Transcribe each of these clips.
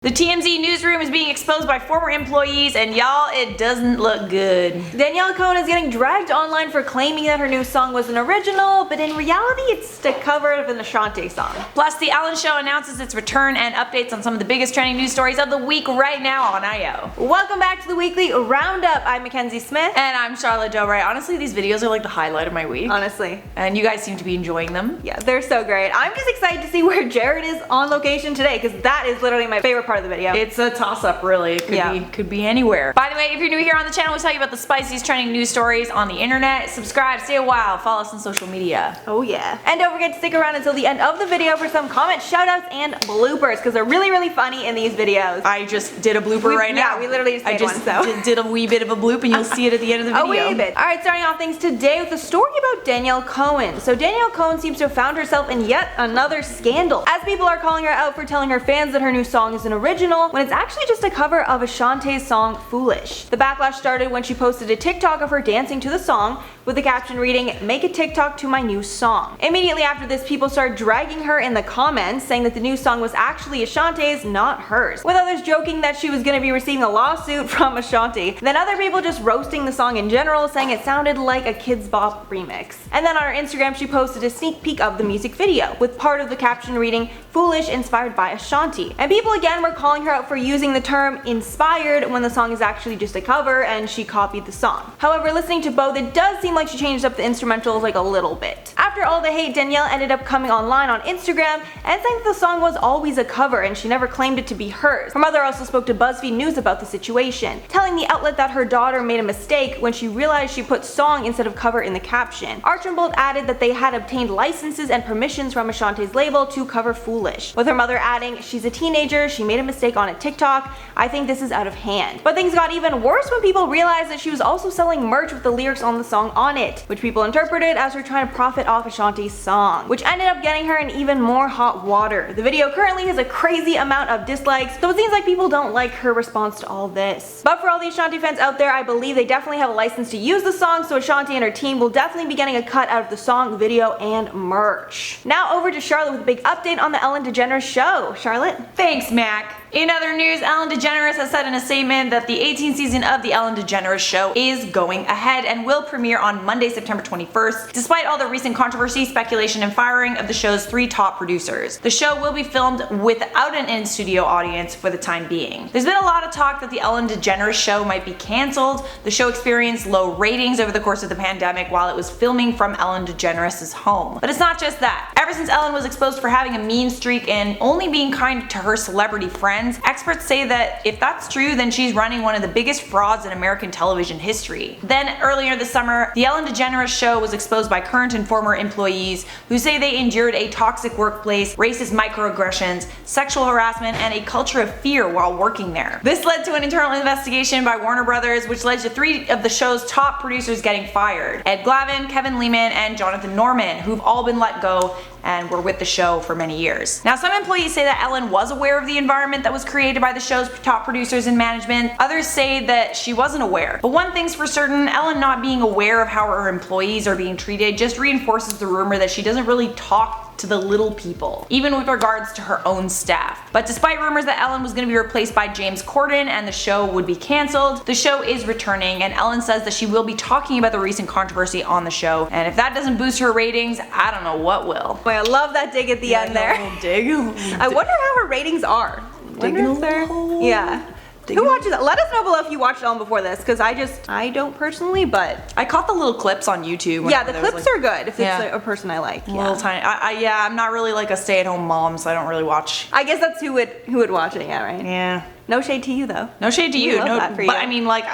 The TMZ newsroom is being exposed by former employees, and y'all, it doesn't look good. Danielle Cohn is getting dragged online for claiming that her new song was an original, but in reality it's a cover of an Ashanti song. Plus, The Ellen Show announces its return and updates on some of the biggest trending news stories of the week right now on IO. Welcome back to the weekly roundup. I'm Mackenzie Smith. And I'm Charlotte Dobray. Honestly, these videos are like the highlight of my week. Honestly. And you guys seem to be enjoying them. Yeah, they're so great. I'm just excited to see where Jared is on location today, because that is literally my favorite part of the video. It's a toss-up, really. It could be anywhere. By the way, if you're new here on the channel, we tell you about the spiciest trending news stories on the internet. Subscribe, stay a while, follow us on social media. Oh yeah. And don't forget to stick around until the end of the video for some comments, shoutouts, and bloopers, because they're really, really funny in these videos. I just did a blooper right now. Yeah, we literally just made one, so. Did a wee bit of a bloop, and you'll see it at the end of the video. A wee bit. Alright, starting off things today with a story about Danielle Cohn. So Danielle Cohn seems to have found herself in yet another scandal, as people are calling her out for telling her fans that her new song is an original, when it's actually just a cover of Ashanti's song Foolish. The backlash started when she posted a TikTok of her dancing to the song, with the caption reading, "Make a TikTok to my new song." Immediately after this, people started dragging her in the comments, saying that the new song was actually Ashanti's, not hers, with others joking that she was going to be receiving a lawsuit from Ashanti. Then other people just roasting the song in general, saying it sounded like a Kids Bop remix. And then on her Instagram, she posted a sneak peek of the music video, with part of the caption reading, "Foolish inspired by Ashanti." And people again were calling her out for using the term inspired when the song is actually just a cover and she copied the song. However, listening to both, it does seem like she changed up the instrumentals like a little bit. After all the hate, Danielle ended up coming online on Instagram and saying that the song was always a cover and she never claimed it to be hers. Her mother also spoke to BuzzFeed News about the situation, telling the outlet that her daughter made a mistake when she realized she put song instead of cover in the caption. Archambault added that they had obtained licenses and permissions from Ashanti's label to cover Foolish, with her mother adding, "She's a teenager, she made a mistake on a TikTok, I think this is out of hand." But things got even worse when people realized that she was also selling merch with the lyrics on the song on it, which people interpreted as her trying to profit off Ashanti's song, which ended up getting her in even more hot water. The video currently has a crazy amount of dislikes, so it seems like people don't like her response to all this. But for all the Ashanti fans out there, I believe they definitely have a license to use the song, so Ashanti and her team will definitely be getting a cut out of the song, video, and merch. Now over to Charlotte with a big update on the Ellen DeGeneres show. Charlotte? Thanks, Mac. In other news, Ellen DeGeneres has said in a statement that the 18th season of The Ellen DeGeneres Show is going ahead and will premiere on Monday, September 21st, despite all the recent controversy, speculation, and firing of the show's 3 top producers. The show will be filmed without an in-studio audience for the time being. There's been a lot of talk that The Ellen DeGeneres Show might be cancelled. The show experienced low ratings over the course of the pandemic while it was filming from Ellen DeGeneres' home. But it's not just that. Ever since Ellen was exposed for having a mean streak and only being kind to her celebrity friends, experts say that if that's true, then she's running one of the biggest frauds in American television history. Then earlier this summer, The Ellen DeGeneres Show was exposed by current and former employees who say they endured a toxic workplace, racist microaggressions, sexual harassment, and a culture of fear while working there. This led to an internal investigation by Warner Brothers, which led to 3 of the show's top producers getting fired: Ed Glavin, Kevin Lehman, and Jonathan Norman, who've all been let go and were with the show for many years. Now, some employees say that Ellen was aware of the environment that was created by the show's top producers and management. Others say that she wasn't aware. But one thing's for certain, Ellen not being aware of how her employees are being treated just reinforces the rumor that she doesn't really talk to the little people, even with regards to her own staff. But despite rumors that Ellen was going to be replaced by James Corden and the show would be cancelled, the show is returning, and Ellen says that she will be talking about the recent controversy on the show, and if that doesn't boost her ratings, I don't know what will. Boy, I love that dig at the end there. Dig. I wonder how her ratings are. Yeah. Who watches that? Let us know below if you watched Ellen before this, because I don't personally, but I caught the little clips on YouTube. Yeah, the clips are good if it's a person I like. Little tiny. I'm not really like a stay-at-home mom, so I don't really watch. I guess that's who would watch it, yeah, right? Yeah. No shade to you though. No shade to you. No, but I mean, like,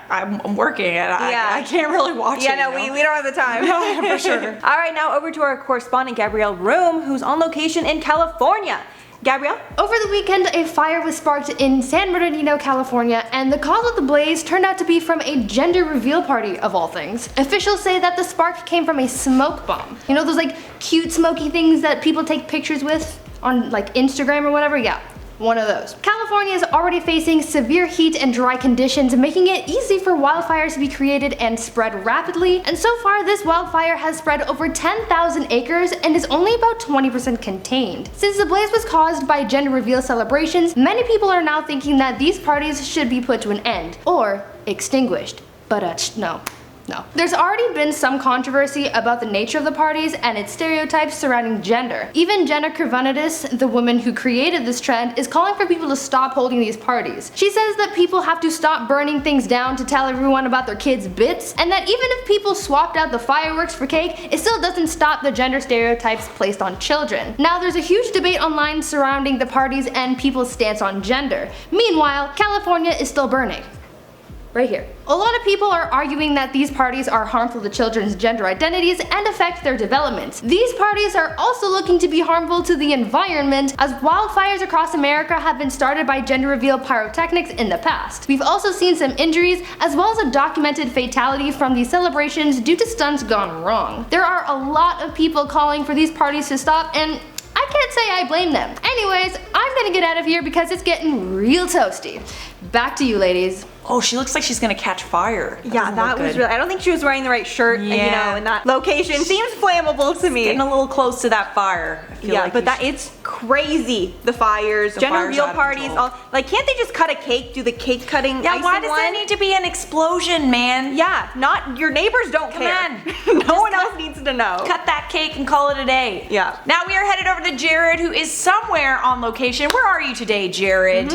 I'm working and I can't really watch it. Yeah, no, we don't have the time. No, for sure. All right, now over to our correspondent Gabrielle Room, who's on location in California. Gabrielle? Over the weekend, a fire was sparked in San Bernardino, California, and the cause of the blaze turned out to be from a gender reveal party, of all things. Officials say that the spark came from a smoke bomb. You know those like cute smoky things that people take pictures with on like Instagram or whatever? Yeah. one of those. California is already facing severe heat and dry conditions, making it easy for wildfires to be created and spread rapidly, and so far this wildfire has spread over 10,000 acres and is only about 20% contained. Since the blaze was caused by gender reveal celebrations, many people are now thinking that these parties should be put to an end, or extinguished. But no. No. There's already been some controversy about the nature of the parties and its stereotypes surrounding gender. Even Jenna Kurvanidis, the woman who created this trend, is calling for people to stop holding these parties. She says that people have to stop burning things down to tell everyone about their kids' bits, and that even if people swapped out the fireworks for cake, it still doesn't stop the gender stereotypes placed on children. Now, there's a huge debate online surrounding the parties and people's stance on gender. Meanwhile, California is still burning. Right here. A lot of people are arguing that these parties are harmful to children's gender identities and affect their development. These parties are also looking to be harmful to the environment, as wildfires across America have been started by gender reveal pyrotechnics in the past. We've also seen some injuries, as well as a documented fatality from these celebrations due to stunts gone wrong. There are a lot of people calling for these parties to stop, and I can't say I blame them. Anyways, I'm gonna get out of here because it's getting real toasty. Back to you, ladies. Oh, she looks like she's gonna catch fire. Yeah, that was really, I don't think she was wearing the right shirt, and, you know, in that location seems flammable to me. Getting a little close to that fire. I feel like but it's crazy, the fires, gender reveal parties, all, like, can't they just cut a cake, do the cake cutting icing why does one? there need to be an explosion, man? Yeah, not, your neighbors don't care. No one else needs to know. Cut that cake and call it a day. Yeah. Now we are headed over to Jared, who is somewhere on location. Where are you today, Jared?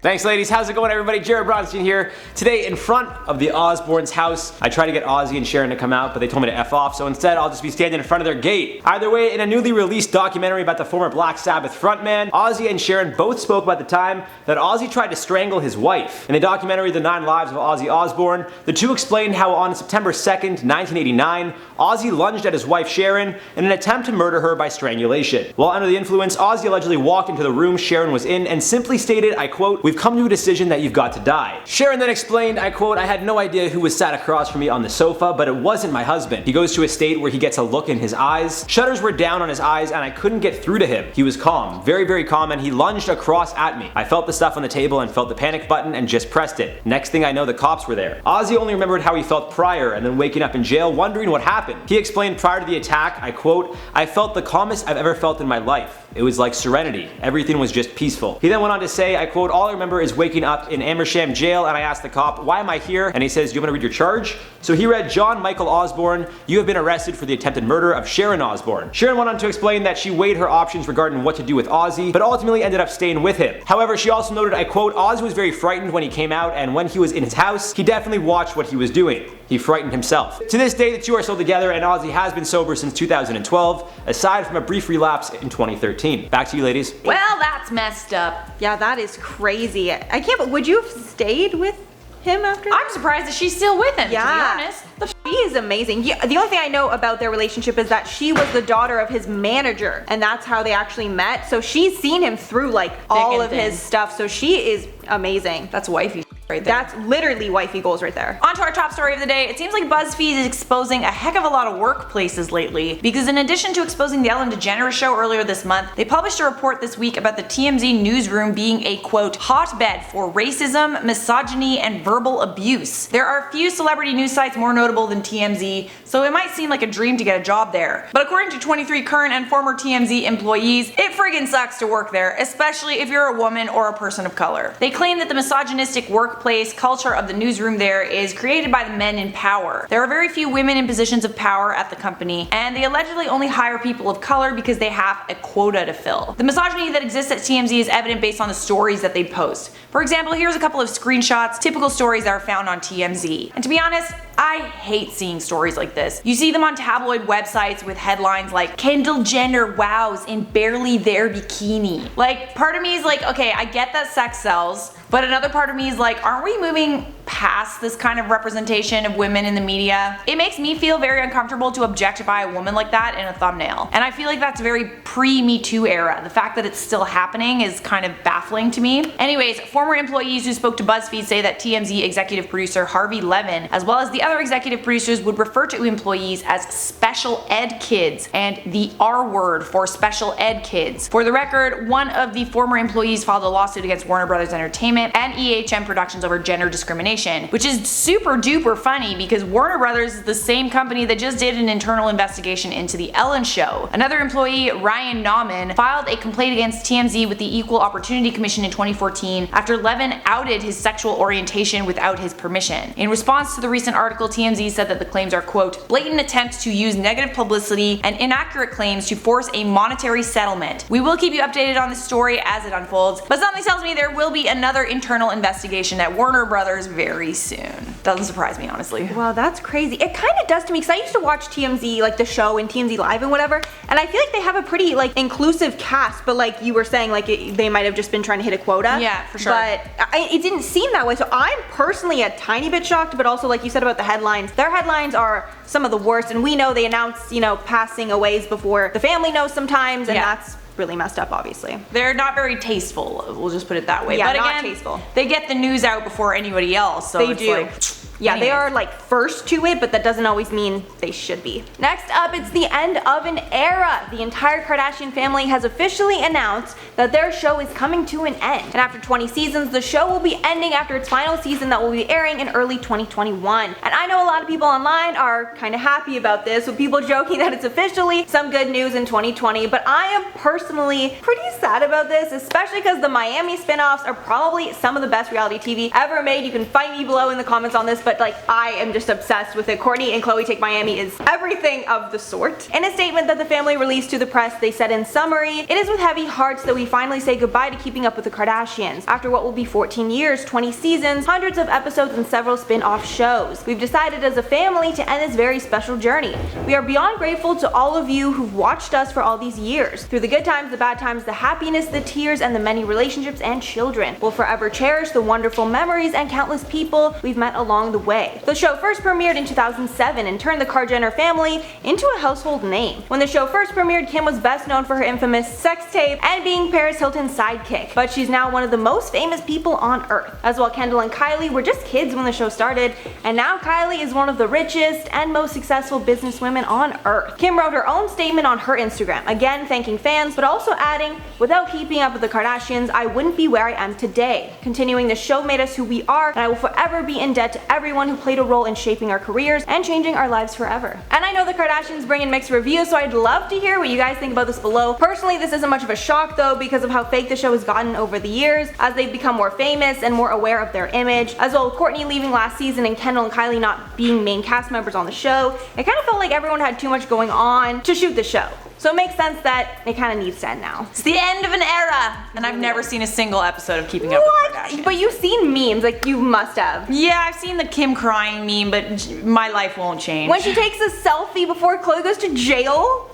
Thanks, ladies. How's it going, everybody? Jared Bronstein here. Today, in front of the Osbourne's house. I tried to get Ozzy and Sharon to come out, but they told me to F off, so instead I'll just be standing in front of their gate. Either way, in a newly released documentary about the former Black Sabbath frontman, Ozzy and Sharon both spoke about the time that Ozzy tried to strangle his wife. In the documentary The 9 Lives of Ozzy Osbourne, the two explained how on September 2nd, 1989, Ozzy lunged at his wife Sharon in an attempt to murder her by strangulation. While under the influence, Ozzy allegedly walked into the room Sharon was in and simply stated, I quote, "We've come to a decision that you've got to die." Sharon then explained, I quote, "I had no idea who was sat across from me on the sofa, but it wasn't my husband. He goes to a state where he gets a look in his eyes. Shutters were down on his eyes and I couldn't get through to him. He was calm, very, very calm, and he lunged across at me. I felt the stuff on the table and felt the panic button and just pressed it. Next thing I know, the cops were there." Ozzy only remembered how he felt prior and then waking up in jail wondering what happened. He explained prior to the attack, I quote, "I felt the calmest I've ever felt in my life. It was like serenity. Everything was just peaceful." He then went on to say, I quote, "All I remember is waking up in Amersham jail and I asked the cop, why am I here? And he says, you want to read your charge? So he read, John Michael Osbourne, you have been arrested for the attempted murder of Sharon Osbourne." Sharon went on to explain that she weighed her options regarding what to do with Ozzy, but ultimately ended up staying with him. However, she also noted, I quote, "Ozzy was very frightened when he came out, and when he was in his house, he definitely watched what he was doing. He frightened himself." To this day, the two are still together, and Ozzy has been sober since 2012, aside from a brief relapse in 2013. Back to you, ladies. Well, that's messed up. Yeah, that is crazy. I can't, but would you have stayed with him after that? I'm surprised that she's still with him, to be honest. She is amazing. Yeah, the only thing I know about their relationship is that she was the daughter of his manager, and that's how they actually met. So she's seen him through like all of his stuff, so she is amazing. That's wifey right there. That's literally wifey goals right there. On to our top story of the day. It seems like BuzzFeed is exposing a heck of a lot of workplaces lately, because in addition to exposing the Ellen DeGeneres show earlier this month, they published a report this week about the TMZ newsroom being a quote hotbed for racism, misogyny, and verbal abuse. There are a few celebrity news sites more notable than TMZ, so it might seem like a dream to get a job there. But according to 23 current and former TMZ employees, it friggin' sucks to work there, especially if you're a woman or a person of color. They claim that the misogynistic workplace culture of the newsroom there is created by the men in power. There are very few women in positions of power at the company, and they allegedly only hire people of color because they have a quota to fill. The misogyny that exists at TMZ is evident based on the stories that they post. For example, here's a couple of screenshots, typical stories that are found on TMZ. And to be honest, I hate seeing stories like this. You see them on tabloid websites with headlines like, "Kendall Jenner wows in barely there bikini." Like, part of me is like, okay, I get that sex sells, but another part of me is like, aren't we moving past this kind of representation of women in the media. It makes me feel very uncomfortable to objectify a woman like that in a thumbnail. And I feel like that's very pre-Me Too era. The fact that it's still happening is kind of baffling to me. Anyways, former employees who spoke to BuzzFeed say that TMZ executive producer Harvey Levin, as well as the other executive producers, would refer to employees as special ed kids and the R word for special ed kids. For the record, one of the former employees filed a lawsuit against Warner Brothers Entertainment and EHM Productions over gender discrimination, which is super duper funny because Warner Brothers is the same company that just did an internal investigation into the Ellen Show. Another employee, Ryan Nauman, filed a complaint against TMZ with the Equal Opportunity Commission in 2014 after Levin outed his sexual orientation without his permission. In response to the recent article, TMZ said that the claims are, quote, blatant attempts to use negative publicity and inaccurate claims to force a monetary settlement. We will keep you updated on this story as it unfolds, but something tells me there will be another internal investigation at Warner Brothers very soon. Doesn't surprise me, honestly. Wow, that's crazy. It kind of does to me because I used to watch TMZ, like the show and TMZ Live and whatever, and I feel like they have a pretty like inclusive cast, but like you were saying, like they might have just been trying to hit a quota. Yeah, for sure. But it didn't seem that way, so I'm personally a tiny bit shocked, but also like you said about the headlines, their headlines are some of the worst, and we know they announce, you know, passing aways before the family knows sometimes, and that's really messed up, obviously. They're not very tasteful, we'll just put it that way. Yeah, but not again, tasteful. They get the news out before anybody else, so they it's do. like, yeah, anyways. they are like first to it, but that doesn't always mean they should be. Next up, it's the end of an era. The entire Kardashian family has officially announced that their show is coming to an end. And after 20 seasons, the show will be ending after its final season that will be airing in early 2021. And I know a lot of people online are kind of happy about this, with people joking that it's officially some good news in 2020, but I am personally pretty sad about this, especially because the Miami spin-offs are probably some of the best reality TV ever made. You can fight me below in the comments on this, but like I am just obsessed with it. Kourtney and Khloe Take Miami is everything of the sort. In a statement that the family released to the press, they said in summary, "It is with heavy hearts that we finally say goodbye to Keeping Up with the Kardashians. After what will be 14 years, 20 seasons, hundreds of episodes and several spin-off shows, we've decided as a family to end this very special journey. We are beyond grateful to all of you who've watched us for all these years. Through the good times, the bad times, the happiness, the tears, and the many relationships and children. We'll forever cherish the wonderful memories and countless people we've met along the way." The show first premiered in 2007 and turned the Kar-Jenner family into a household name. When the show first premiered, Kim was best known for her infamous sex tape and being Paris Hilton's sidekick, but she's now one of the most famous people on earth. As well, Kendall and Kylie were just kids when the show started, and now Kylie is one of the richest and most successful businesswomen on earth. Kim wrote her own statement on her Instagram, again thanking fans, but also adding, "Without Keeping Up with the Kardashians, I wouldn't be where I am today. Continuing, the show made us who we are, and I will forever be in debt to everyone who played a role in shaping our careers and changing our lives forever." And I know the Kardashians bring in mixed reviews, so I'd love to hear what you guys think about this below. Personally, this isn't much of a shock though, because of how fake the show has gotten over the years, as they've become more famous and more aware of their image. As well, Kourtney leaving last season and Kendall and Kylie not being main cast members on the show, it kind of felt like everyone had too much going on to shoot the show. So it makes sense that it kind of needs to end now. It's the end of an era, and I've never seen a single episode of Keeping Up with the Kardashians. But you've seen memes, like you must have. Yeah, I've seen the Kim crying meme, but my life won't change. When she takes a selfie before Khloe goes to jail,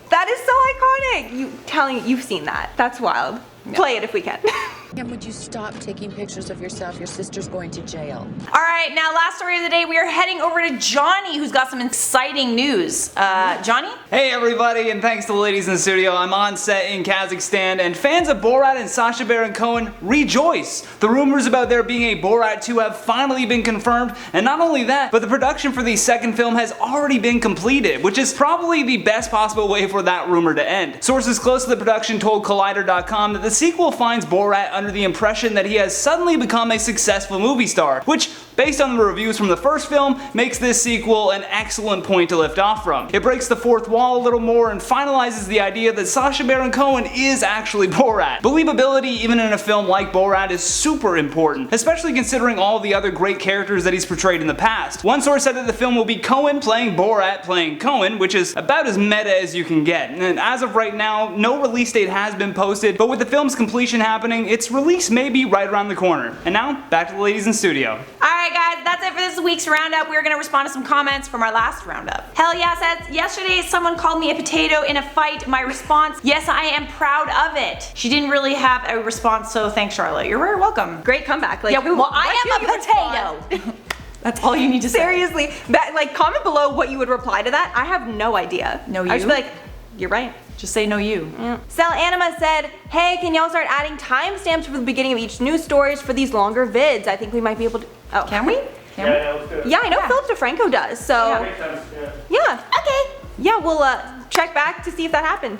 that is so iconic. You've seen that. That's wild. No. Play it if we can. Kim, would you stop taking pictures of yourself? Your sister's going to jail. Alright, now last story of the day, we are heading over to Johnny, who's got some exciting news. Johnny? Hey everybody, and thanks to the ladies in the studio. I'm on set in Kazakhstan, and fans of Borat and Sacha Baron Cohen rejoice. The rumors about there being a Borat 2 have finally been confirmed, and not only that, but the production for the second film has already been completed, which is probably the best possible way for that rumor to end. Sources close to the production told Collider.com that the sequel finds Borat under the impression that he has suddenly become a successful movie star, which, based on the reviews from the first film, makes this sequel an excellent point to lift off from. It breaks the fourth wall a little more and finalizes the idea that Sacha Baron Cohen is actually Borat. Believability, even in a film like Borat, is super important, especially considering all the other great characters that he's portrayed in the past. One source said that the film will be Cohen playing Borat playing Cohen, which is about as meta as you can get. And as of right now, no release date has been posted, but with the film's completion happening, its release may be right around the corner. And now, back to the ladies in studio. Alright guys, that's it for this this week's roundup. We're gonna respond to some comments from our last roundup. Hell yeah says, yesterday someone called me a potato in a fight. My response, yes, I am proud of it. She didn't really have a response, so thanks, Charlotte. You're very welcome. Great comeback. Like, Yeah, well, I am a potato. That's all you need to say. Seriously, like comment below what you would reply to that. I have no idea. No you? I just be like, you're right. Just say no you. Yeah. Sal Anima said, hey, can y'all start adding timestamps for the beginning of each news stories for these longer vids? I think we might be able to. Oh. Can we? Can we? let's do it. Yeah, I know Philip DeFranco does, so. Makes sense, yeah. Yeah. Okay. Yeah, we'll check back to see if that happened.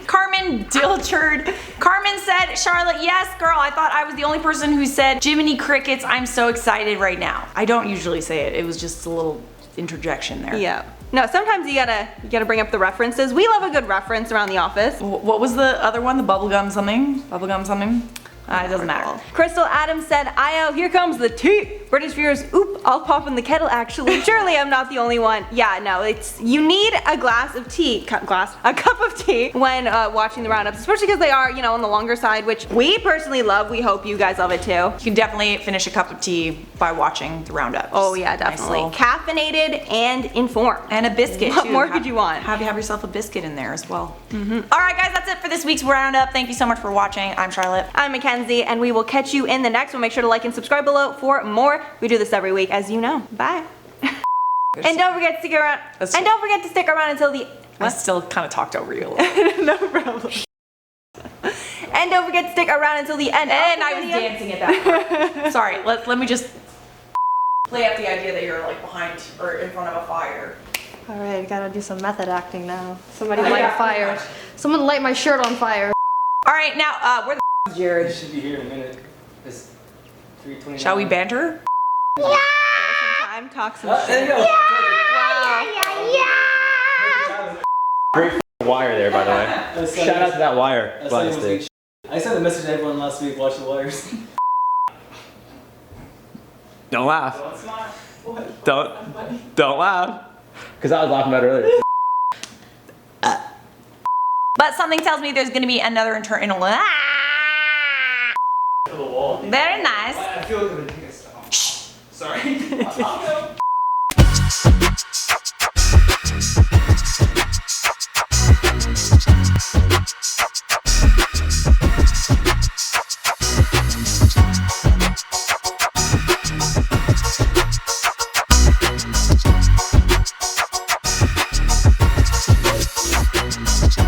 Carmen Dilchard. Carmen said, Charlotte, yes, girl, I thought I was the only person who said, Jiminy Crickets, I'm so excited right now. I don't usually say it. It was just a little interjection there. Yeah. No, sometimes you gotta bring up the references. We love a good reference around the office. What was the other one? The bubblegum something? Bubblegum something? It doesn't matter. Crystal Adams said, Io, here comes the tea. British viewers, oop, I'll pop in the kettle actually. Surely I'm not the only one. Yeah, no, you need a glass of tea, a cup of tea when watching the roundups, especially because they are, on the longer side, which we personally love. We hope you guys love it too. You can definitely finish a cup of tea by watching the roundups. Oh yeah, definitely. Nice caffeinated and informed. And a biscuit What too. more could you want? Have yourself a biscuit in there as well. All right guys, that's it for this week's roundup. Thank you so much for watching. I'm Charlotte. I'm Mackenzie, and we will catch you in the next one. Make sure to like and subscribe below for more. We do this every week, as you know. Bye. And don't forget to stick around. And don't forget to stick around until the. I still kind of talked over you a little. No problem. And don't forget to stick around until the end. And I was dancing at that part. Sorry, let me just play up the idea that you're like behind or in front of a fire. All right, gotta do some method acting now. Somebody light a fire. Someone light my shirt on fire. All right, now where the is Jared? You should be here in a minute. It's 3:29. Shall we banter? Some time, talk some There shit. you go. Wow. Great wire there, by the way. Shout out to that wire. I sent a message to everyone last week, watch the wires. Don't laugh. Don't smile. What? Don't laugh. Because I was laughing about it earlier. But something tells me there's gonna be another internal. To the wall. Very nice. I feel like I'm gonna take a stop. Sorry. I'll go.